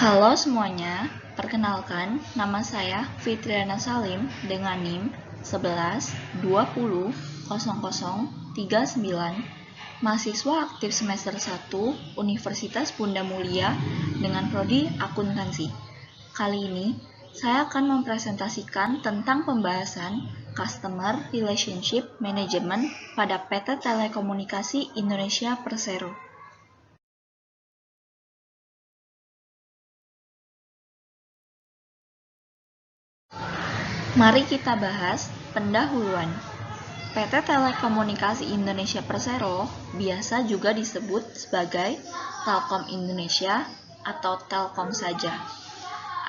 Halo semuanya, perkenalkan nama saya Fitriana Salim dengan NIM 11200039, mahasiswa aktif semester 1 Universitas Bunda Mulia dengan prodi akuntansi. Kali ini saya akan mempresentasikan tentang pembahasan Customer Relationship Management pada PT Telekomunikasi Indonesia Persero. Mari kita bahas pendahuluan. PT Telekomunikasi Indonesia Persero biasa juga disebut sebagai Telkom Indonesia atau Telkom saja.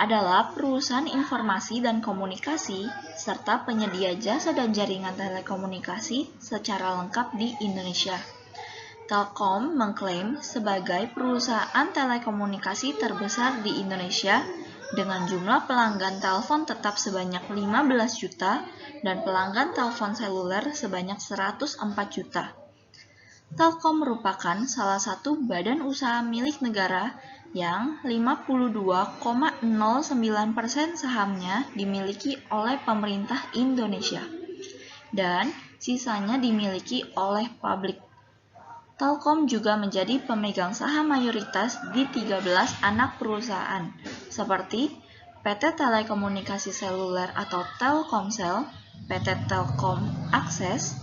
Adalah perusahaan informasi dan komunikasi serta penyedia jasa dan jaringan telekomunikasi secara lengkap di Indonesia. Telkom mengklaim sebagai perusahaan telekomunikasi terbesar di Indonesia dengan jumlah pelanggan telepon tetap sebanyak 15 juta dan pelanggan telepon seluler sebanyak 104 juta. Telkom merupakan salah satu badan usaha milik negara yang 52,09% sahamnya dimiliki oleh pemerintah Indonesia dan sisanya dimiliki oleh publik. Telkom juga menjadi pemegang saham mayoritas di 13 anak perusahaan, seperti PT Telekomunikasi Seluler atau Telkomsel, PT Telkom Akses,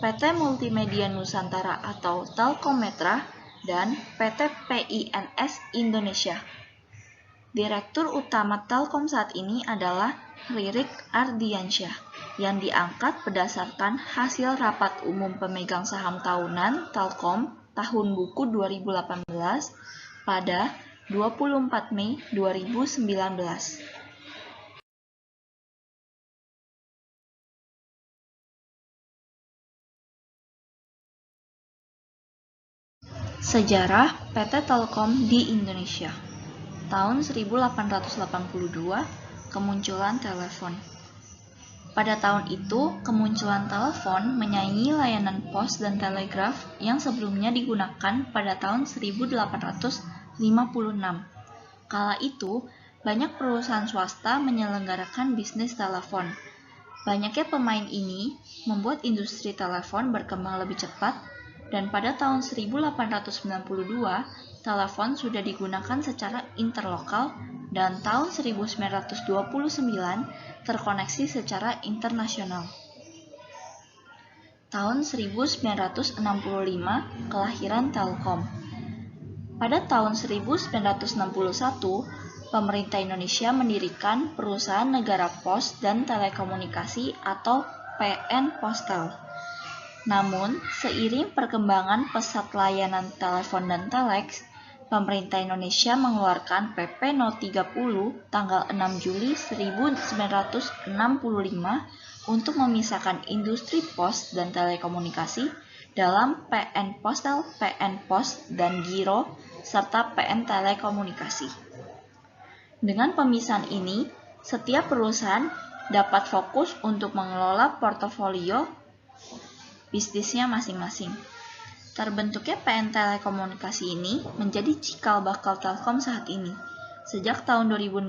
PT Multimedia Nusantara atau Telkometra, dan PT PINS Indonesia. Direktur utama Telkom saat ini adalah Ririk Ardiansyah, yang diangkat berdasarkan hasil rapat umum pemegang saham tahunan Telkom tahun buku 2018 pada 24 Mei 2019. Sejarah PT Telkom di Indonesia. Tahun 1882, kemunculan telepon. Pada tahun itu, kemunculan telepon menyaingi layanan pos dan telegraf yang sebelumnya digunakan pada tahun 1856. Kala itu, banyak perusahaan swasta menyelenggarakan bisnis telepon. Banyaknya pemain ini membuat industri telepon berkembang lebih cepat, dan pada tahun 1892, telepon sudah digunakan secara interlokal dan tahun 1929 terkoneksi secara internasional. Tahun 1965, kelahiran Telkom. Pada tahun 1961, pemerintah Indonesia mendirikan Perusahaan Negara Pos dan Telekomunikasi atau PN Postel. Namun, seiring perkembangan pesat layanan telepon dan telex, pemerintah Indonesia mengeluarkan PP No. 30 tanggal 6 Juli 1965 untuk memisahkan industri pos dan telekomunikasi dalam PN Postel, PN Pos, dan Giro, serta PN Telekomunikasi. Dengan pemisahan ini, setiap perusahaan dapat fokus untuk mengelola portofolio bisnisnya masing-masing. Terbentuknya PN Telekomunikasi ini menjadi cikal bakal Telkom saat ini. Sejak tahun 2016,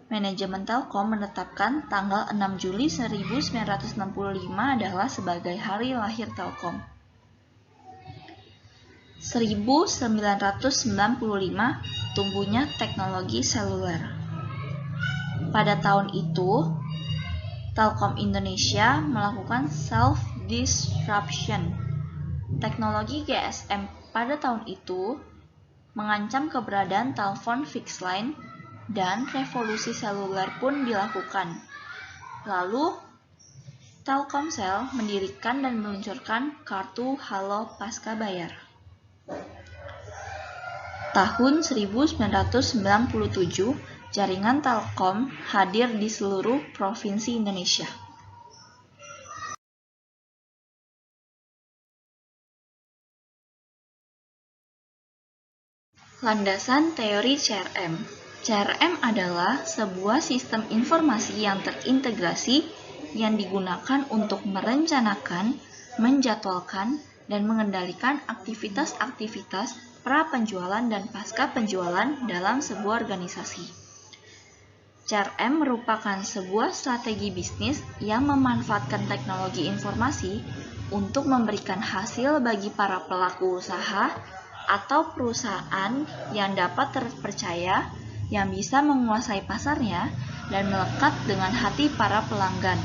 manajemen Telkom menetapkan tanggal 6 Juli 1965 adalah sebagai hari lahir Telkom. 1995, tumbuhnya teknologi seluler. Pada tahun itu, Telkom Indonesia melakukan self-disruption. Teknologi GSM pada tahun itu mengancam keberadaan telepon fixed line dan revolusi seluler pun dilakukan. Lalu, Telkomsel mendirikan dan meluncurkan kartu Halo Pasca Bayar. Tahun 1997, jaringan Telkom hadir di seluruh provinsi Indonesia. Landasan teori CRM. CRM adalah sebuah sistem informasi yang terintegrasi yang digunakan untuk merencanakan, menjadwalkan, dan mengendalikan aktivitas-aktivitas pra-penjualan dan pasca penjualan dalam sebuah organisasi. CRM merupakan sebuah strategi bisnis yang memanfaatkan teknologi informasi untuk memberikan hasil bagi para pelaku usaha atau perusahaan yang dapat terpercaya, yang bisa menguasai pasarnya dan melekat dengan hati para pelanggan.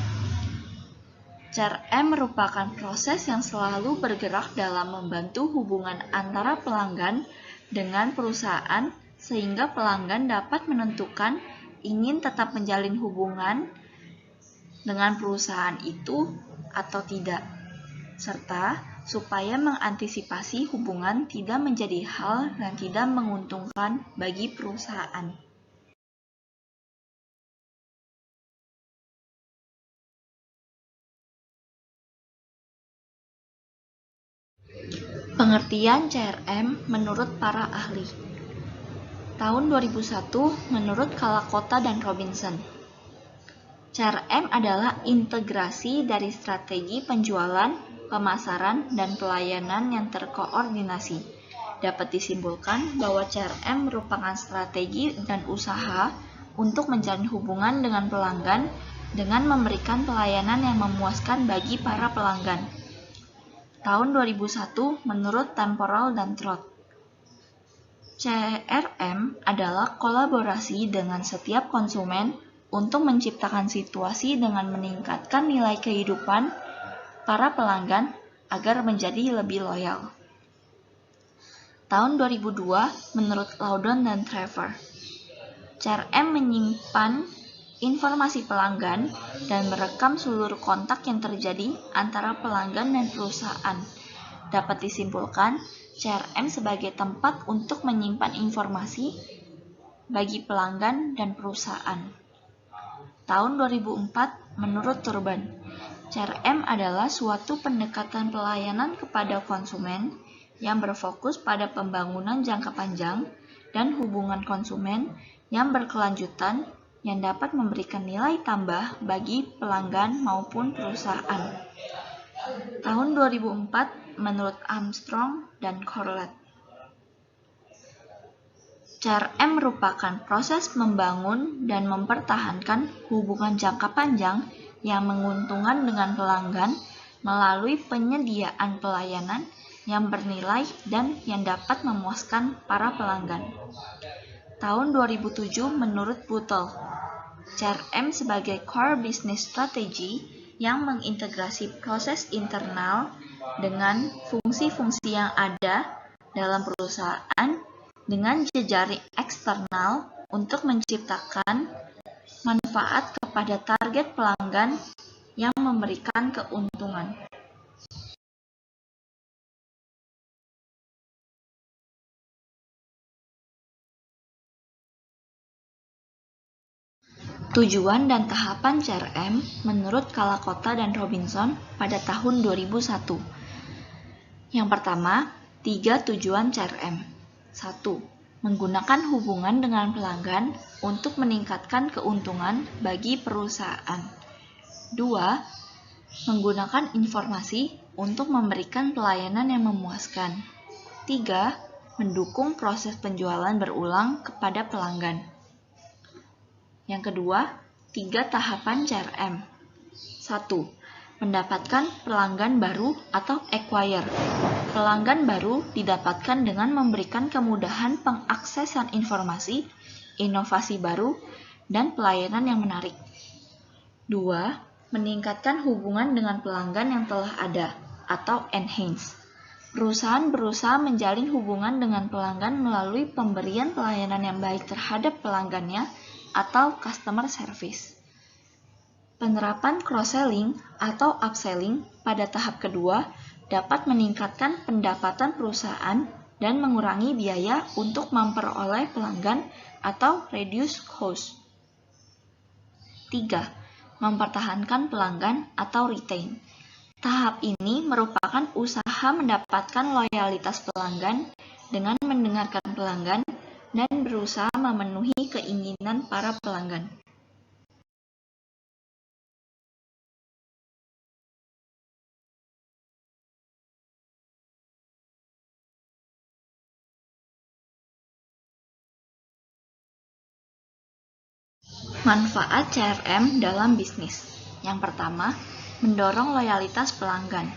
CRM merupakan proses yang selalu bergerak dalam membantu hubungan antara pelanggan dengan perusahaan sehingga pelanggan dapat menentukan ingin tetap menjalin hubungan dengan perusahaan itu atau tidak, serta supaya mengantisipasi hubungan tidak menjadi hal yang tidak menguntungkan bagi perusahaan. Pengertian CRM menurut para ahli. Tahun 2001 menurut Kalakota dan Robinson. CRM adalah integrasi dari strategi penjualan, pemasaran, dan pelayanan yang terkoordinasi. Dapat disimpulkan bahwa CRM merupakan strategi dan usaha untuk menjalin hubungan dengan pelanggan dengan memberikan pelayanan yang memuaskan bagi para pelanggan. Tahun 2001 menurut Temporal dan Trott. CRM adalah kolaborasi dengan setiap konsumen untuk menciptakan situasi dengan meningkatkan nilai kehidupan para pelanggan agar menjadi lebih loyal. Tahun 2002 menurut Loudon dan Trevor. CRM menyimpan informasi pelanggan dan merekam seluruh kontak yang terjadi antara pelanggan dan perusahaan. Dapat disimpulkan, CRM sebagai tempat untuk menyimpan informasi bagi pelanggan dan perusahaan. Tahun 2004 menurut Turban, CRM adalah suatu pendekatan pelayanan kepada konsumen yang berfokus pada pembangunan jangka panjang dan hubungan konsumen yang berkelanjutan yang dapat memberikan nilai tambah bagi pelanggan maupun perusahaan. Tahun 2004 menurut Armstrong dan Corlett. CRM merupakan proses membangun dan mempertahankan hubungan jangka panjang yang menguntungkan dengan pelanggan melalui penyediaan pelayanan yang bernilai dan yang dapat memuaskan para pelanggan. Tahun 2007 menurut Bootle, CRM sebagai core business strategy yang mengintegrasi proses internal dengan fungsi-fungsi yang ada dalam perusahaan dengan jejaring eksternal untuk menciptakan manfaat kepada target pelanggan yang memberikan keuntungan. Tujuan dan tahapan CRM menurut Kalakota dan Robinson pada tahun 2001. Yang pertama, 3 tujuan CRM. 1. Menggunakan hubungan dengan pelanggan untuk meningkatkan keuntungan bagi perusahaan. 2. Menggunakan informasi untuk memberikan pelayanan yang memuaskan. 3. Mendukung proses penjualan berulang kepada pelanggan. Yang kedua, 3 tahapan CRM. 1. Mendapatkan pelanggan baru atau acquire. Pelanggan baru didapatkan dengan memberikan kemudahan pengaksesan informasi, inovasi baru, dan pelayanan yang menarik. 2. Meningkatkan hubungan dengan pelanggan yang telah ada atau enhance. Perusahaan berusaha menjalin hubungan dengan pelanggan melalui pemberian pelayanan yang baik terhadap pelanggannya atau customer service. Penerapan cross-selling atau upselling pada tahap kedua dapat meningkatkan pendapatan perusahaan dan mengurangi biaya untuk memperoleh pelanggan atau reduce cost. 3. Mempertahankan pelanggan atau retain. Tahap ini merupakan usaha mendapatkan loyalitas pelanggan dengan mendengarkan pelanggan dan berusaha memenuhi keinginan para pelanggan. Manfaat CRM dalam bisnis. Yang pertama, mendorong loyalitas pelanggan.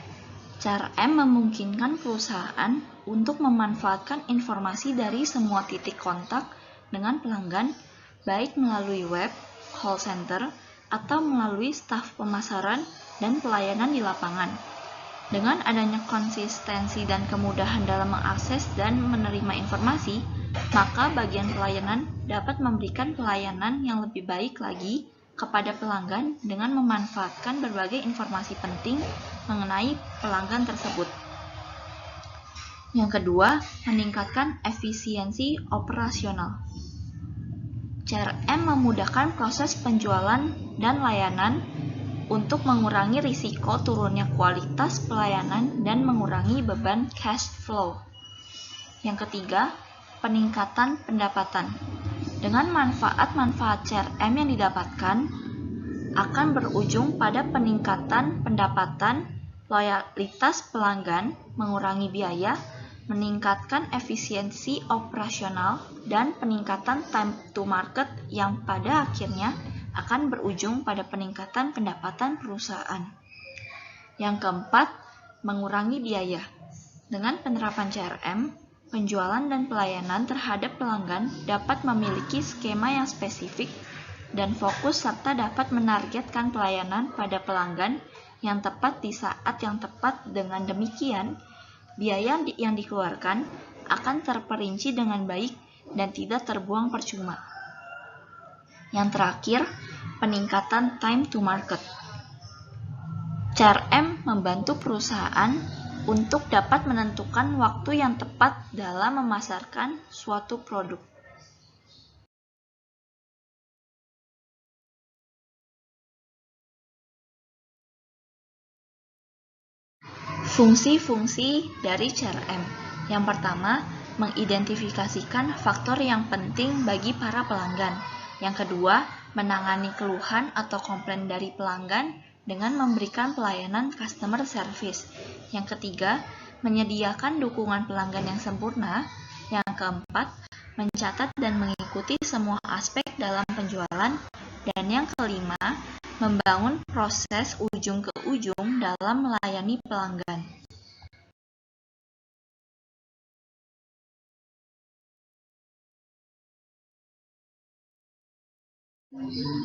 CRM memungkinkan perusahaan untuk memanfaatkan informasi dari semua titik kontak dengan pelanggan, baik melalui web, call center, atau melalui staf pemasaran dan pelayanan di lapangan. Dengan adanya konsistensi dan kemudahan dalam mengakses dan menerima informasi, maka bagian pelayanan dapat memberikan pelayanan yang lebih baik lagi kepada pelanggan dengan memanfaatkan berbagai informasi penting mengenai pelanggan tersebut. Yang kedua, meningkatkan efisiensi operasional. CRM memudahkan proses penjualan dan layanan untuk mengurangi risiko turunnya kualitas pelayanan dan mengurangi beban cash flow. Yang ketiga, peningkatan pendapatan. Dengan manfaat-manfaat CRM yang didapatkan, akan berujung pada peningkatan pendapatan, loyalitas pelanggan, mengurangi biaya, meningkatkan efisiensi operasional, dan peningkatan time to market yang pada akhirnya akan berujung pada peningkatan pendapatan perusahaan. Yang keempat, mengurangi biaya. Dengan penerapan CRM, penjualan dan pelayanan terhadap pelanggan dapat memiliki skema yang spesifik dan fokus serta dapat menargetkan pelayanan pada pelanggan yang tepat di saat yang tepat. Dengan demikian, biaya yang dikeluarkan akan terperinci dengan baik dan tidak terbuang percuma. Yang terakhir, peningkatan time to market. CRM membantu perusahaan untuk dapat menentukan waktu yang tepat dalam memasarkan suatu produk. Fungsi-fungsi dari CRM. Yang pertama, mengidentifikasikan faktor yang penting bagi para pelanggan. Yang kedua, menangani keluhan atau komplain dari pelanggan dengan memberikan pelayanan customer service. Yang ketiga, menyediakan dukungan pelanggan yang sempurna. Yang keempat, mencatat dan mengikuti semua aspek dalam penjualan. Dan yang kelima, membangun proses ujung ke ujung dalam melayani pelanggan.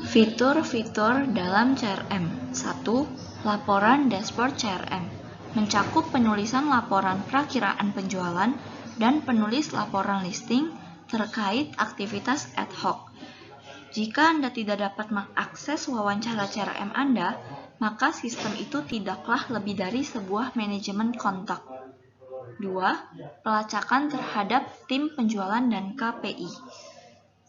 Fitur-fitur dalam CRM. 1. Laporan dashboard CRM. Mencakup penulisan laporan perakiraan penjualan dan penulis laporan listing terkait aktivitas ad hoc. Jika Anda tidak dapat mengakses wawancara CRM Anda, maka sistem itu tidaklah lebih dari sebuah manajemen kontak. 2. Pelacakan terhadap tim penjualan dan KPI.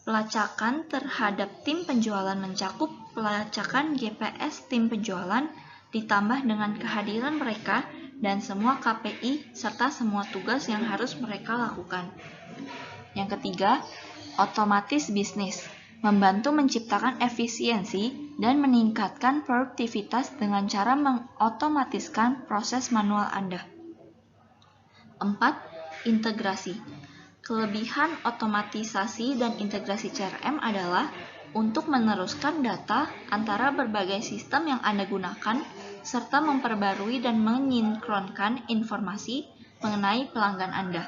Pelacakan terhadap tim penjualan mencakup pelacakan GPS tim penjualan ditambah dengan kehadiran mereka dan semua KPI serta semua tugas yang harus mereka lakukan. Yang ketiga, otomatis bisnis. Membantu menciptakan efisiensi dan meningkatkan produktivitas dengan cara mengotomatiskan proses manual Anda. 4. Integrasi. Kelebihan otomatisasi dan integrasi CRM adalah untuk meneruskan data antara berbagai sistem yang Anda gunakan, serta memperbarui dan menyinkronkan informasi mengenai pelanggan Anda.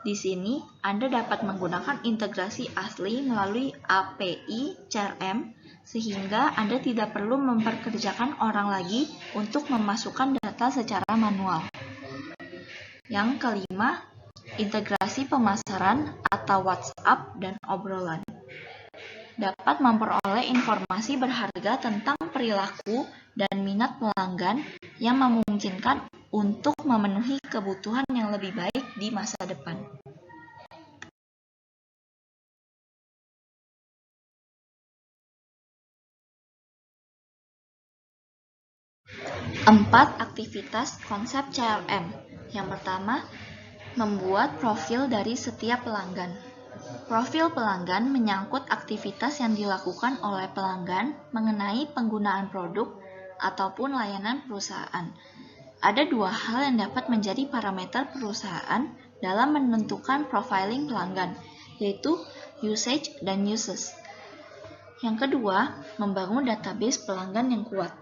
Di sini, Anda dapat menggunakan integrasi asli melalui API CRM, sehingga Anda tidak perlu memperkerjakan orang lagi untuk memasukkan data secara manual. Yang kelima, integrasi pemasaran atau WhatsApp dan obrolan. Dapat memperoleh informasi berharga tentang perilaku dan minat pelanggan yang memungkinkan untuk memenuhi kebutuhan yang lebih baik di masa depan. 4 aktivitas konsep CRM. Yang pertama, membuat profil dari setiap pelanggan. Profil pelanggan menyangkut aktivitas yang dilakukan oleh pelanggan mengenai penggunaan produk ataupun layanan perusahaan. Ada dua hal yang dapat menjadi parameter perusahaan dalam menentukan profiling pelanggan, yaitu usage dan uses. Yang kedua, membangun database pelanggan yang kuat.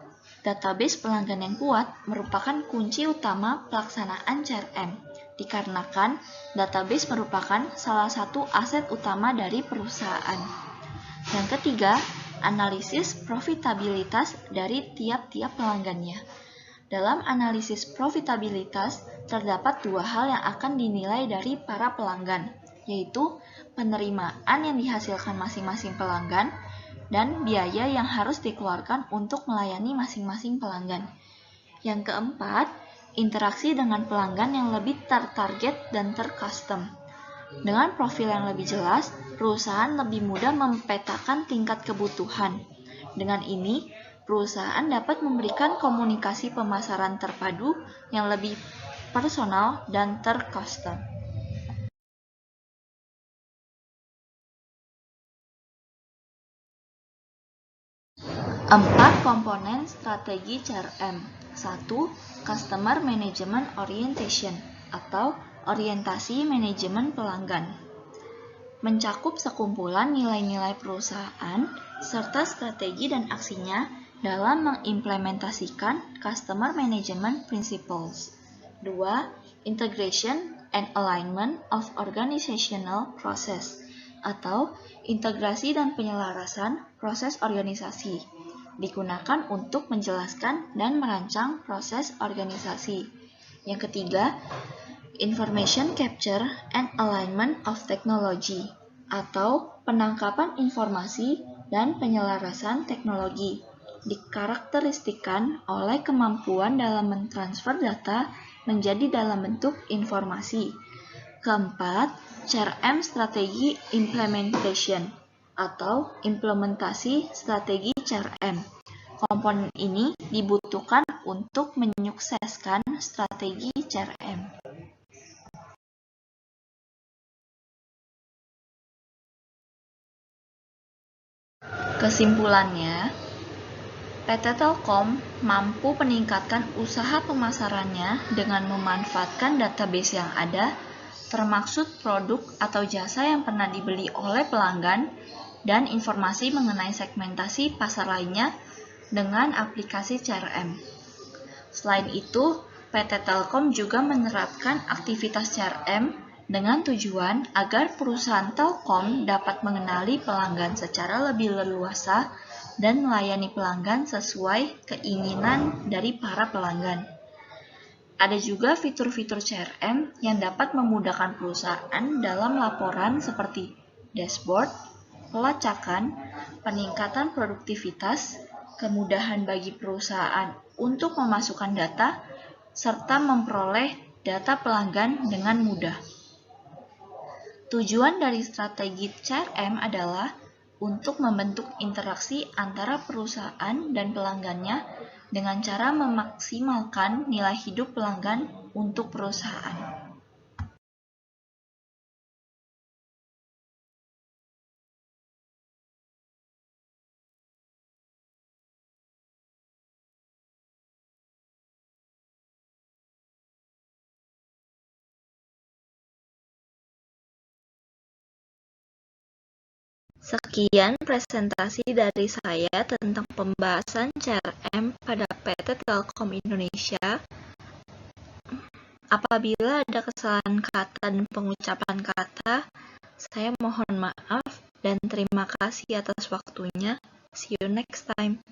Database pelanggan yang kuat merupakan kunci utama pelaksanaan CRM, dikarenakan database merupakan salah satu aset utama dari perusahaan. Yang ketiga, analisis profitabilitas dari tiap-tiap pelanggannya. Dalam analisis profitabilitas, terdapat dua hal yang akan dinilai dari para pelanggan, yaitu penerimaan yang dihasilkan masing-masing pelanggan dan biaya yang harus dikeluarkan untuk melayani masing-masing pelanggan. Yang keempat, interaksi dengan pelanggan yang lebih tertarget dan tercustom. Dengan profil yang lebih jelas, perusahaan lebih mudah memetakan tingkat kebutuhan. Dengan ini, perusahaan dapat memberikan komunikasi pemasaran terpadu yang lebih personal dan tercustom. Empat komponen strategi CRM. 1. Customer Management Orientation atau orientasi manajemen pelanggan. Mencakup sekumpulan nilai-nilai perusahaan serta strategi dan aksinya dalam mengimplementasikan Customer Management Principles. 2. Integration and Alignment of Organizational Process atau integrasi dan penyelarasan proses organisasi. Digunakan untuk menjelaskan dan merancang proses organisasi. Yang ketiga, Information Capture and Alignment of Technology atau penangkapan informasi dan penyelarasan teknologi. Dikarakteristikan oleh kemampuan dalam mentransfer data menjadi dalam bentuk informasi. Keempat, CRM Strategi Implementation atau implementasi strategi CRM. Komponen ini dibutuhkan untuk menyukseskan strategi CRM. Kesimpulannya, PT Telkom mampu meningkatkan usaha pemasarannya dengan memanfaatkan database yang ada, termaksud produk atau jasa yang pernah dibeli oleh pelanggan, dan informasi mengenai segmentasi pasar lainnya dengan aplikasi CRM. Selain itu, PT Telkom juga menerapkan aktivitas CRM dengan tujuan agar perusahaan Telkom dapat mengenali pelanggan secara lebih leluasa dan melayani pelanggan sesuai keinginan dari para pelanggan. Ada juga fitur-fitur CRM yang dapat memudahkan perusahaan dalam laporan seperti dashboard, pelacakan, peningkatan produktivitas, kemudahan bagi perusahaan untuk memasukkan data, serta memperoleh data pelanggan dengan mudah. Tujuan dari strategi CRM adalah untuk membentuk interaksi antara perusahaan dan pelanggannya dengan cara memaksimalkan nilai hidup pelanggan untuk perusahaan. Sekian presentasi dari saya tentang pembahasan CRM pada PT Telkom Indonesia. Apabila ada kesalahan kata dan pengucapan kata, saya mohon maaf dan terima kasih atas waktunya. See you next time.